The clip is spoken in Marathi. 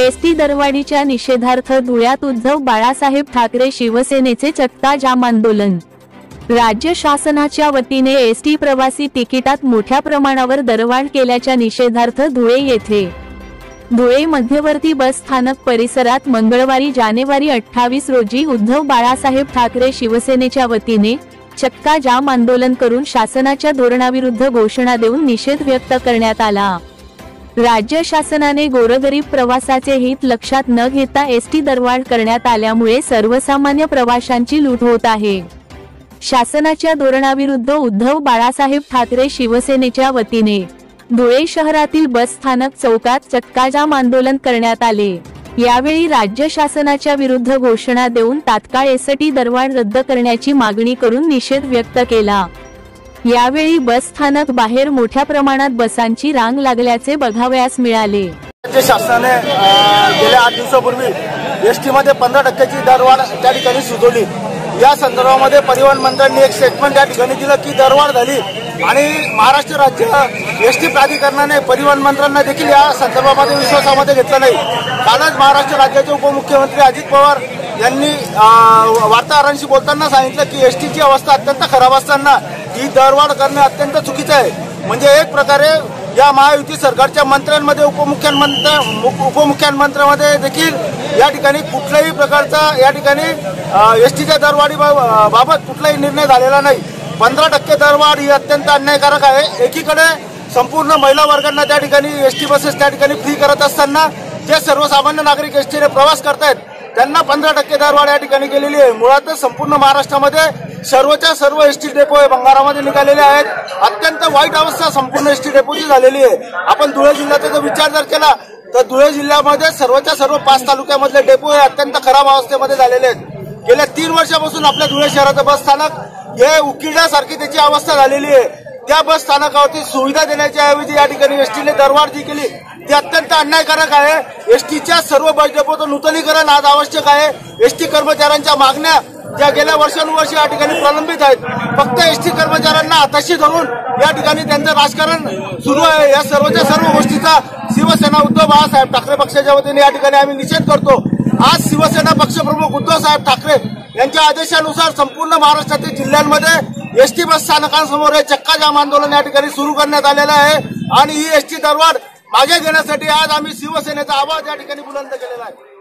एसटी दरवाढीच्या निषेधार्थ धुळ्यात उद्धव बाळासाहेब ठाकरे शिवसेनेचे चक्का जाम आंदोलन। राज्य शासनाच्या वतीने एसटी प्रवासी तिकिटात मोठ्या प्रमाणावर दरवाढ केल्याच्या निषेधार्थ धुळे मध्यवर्ती बस स्थानक परिसरात मंगळवारी जानेवारी 28 रोजी उद्धव बाळासाहेब ठाकरे शिवसेनेच्या वतीने चक्का जाम आंदोलन करून शासनाच्या धोरणाविरुद्ध घोषणा देऊन निषेध व्यक्त करण्यात आला। राज्य शासनाने गोरगरीब प्रवासाचे हित लक्षात न घेता एसटी दरवाढ करण्यात आल्यामुळे सर्वसामान्य प्रवाशांची लूट होत आहे। शासनाच्या धोरणाविरुद्ध उद्धव बाळासाहेब ठाकरे शिवसेनेच्या वतीने धुळे शहरातील बस स्थानक चौकात चक्का जाम आंदोलन करण्यात आले। यावेळी राज्य शासनाच्या विरुद्ध घोषणा देऊन तात्काळ एसटी दरवाढ रद्द करण्याची मागणी करून निषेध व्यक्त केला। यावेळी बस स्थानक बाहेर मोठ्या प्रमाणात बसांची रांग लागल्याचे बघावयास मिळाले। राज्य शासनाने गेल्या 8 दिवसापूर्वी एसटी मध्ये 15% दरवाढ त्या ठिकाणी सुचवली। या संदर्भामध्ये परिवहन मंत्र्यांनी एक स्टेटमेंट त्या ठिकाणी दिलं की दरवाढ झाली आणि महाराष्ट्र राज्य एसटी प्राधिकरणाने परिवहन मंत्र्यांना देखील या संदर्भामध्ये विश्वासामध्ये घेतलं नाही। कालच महाराष्ट्र राज्याचे उपमुख्यमंत्री अजित पवार यांनी वार्ताहरांशी बोलताना सांगितलं की एसटीची अवस्था अत्यंत खराब असताना ही दरवाढ करणे अत्यंत चुकीचं आहे। म्हणजे एक प्रकारे या महायुती सरकारच्या मंत्र्यांमध्ये उपमुख्यमंत्र्यांमध्ये देखील या ठिकाणी कुठल्याही प्रकारचा या ठिकाणी एसटीच्या दरवाढी बाबत कुठलाही निर्णय झालेला नाही। 15% दरवाढ ही अत्यंत अन्यायकारक आहे। एकीकडे संपूर्ण महिला वर्गांना त्या ठिकाणी एसटी बसेस त्या ठिकाणी फ्री करत असताना जे सर्वसामान्य नागरिक एसटीने प्रवास करतायत त्यांना 15% दरवाढ या ठिकाणी केलेली आहे। मुळातच संपूर्ण महाराष्ट्रामध्ये सर्वच्या सर्व एसटी डेपो हे भंगारामध्ये निघालेले आहेत। अत्यंत वाईट अवस्था संपूर्ण एसटी डेपोची झालेली आहे। आपण धुळे जिल्ह्याचा जर विचार जर केला तर धुळे जिल्ह्यामध्ये सर्वच्या सर्व 5 तालुक्यामधले डेपो हे अत्यंत खराब अवस्थेमध्ये झालेले आहेत। गेल्या 3 वर्षापासून आपल्या धुळे शहराचं बस स्थानक हे उकिरड्यासारखी त्याची अवस्था झालेली आहे। त्या बस स्थानकावरती सुविधा देण्याच्या ऐवजी या ठिकाणी एसटीने दरवाढ जी केली ती अत्यंत अन्यायकारक आहे। एसटीच्या सर्व बस डेपोचं नूतनीकरण आज आवश्यक आहे। एसटी कर्मचाऱ्यांच्या मागण्या ज्या गेल्या वर्षानुवर्ष या ठिकाणी प्रलंबित आहेत, फक्त एसटी कर्मचाऱ्यांना हाताशी धरून या ठिकाणी त्यांचं राजकारण सुरू आहे। या सर्वच्या सर्व गोष्टीचा शिवसेना उद्धव बाळासाहेब ठाकरे पक्षाच्या वतीने या ठिकाणी आम्ही निषेध करतो। आज शिवसेना पक्षप्रमुख उद्धव साहेब ठाकरे यांच्या आदेशानुसार संपूर्ण महाराष्ट्रातील जिल्ह्यांमध्ये एसटी बस स्थानकांसमोर हे चक्का जाम आंदोलन या ठिकाणी सुरू करण्यात आलेलं आहे आणि ही एसटी दरवाढ मागे घेण्यासाठी आज आम्ही शिवसेनेचा आवाज या ठिकाणी बुलंद केलेला आहे।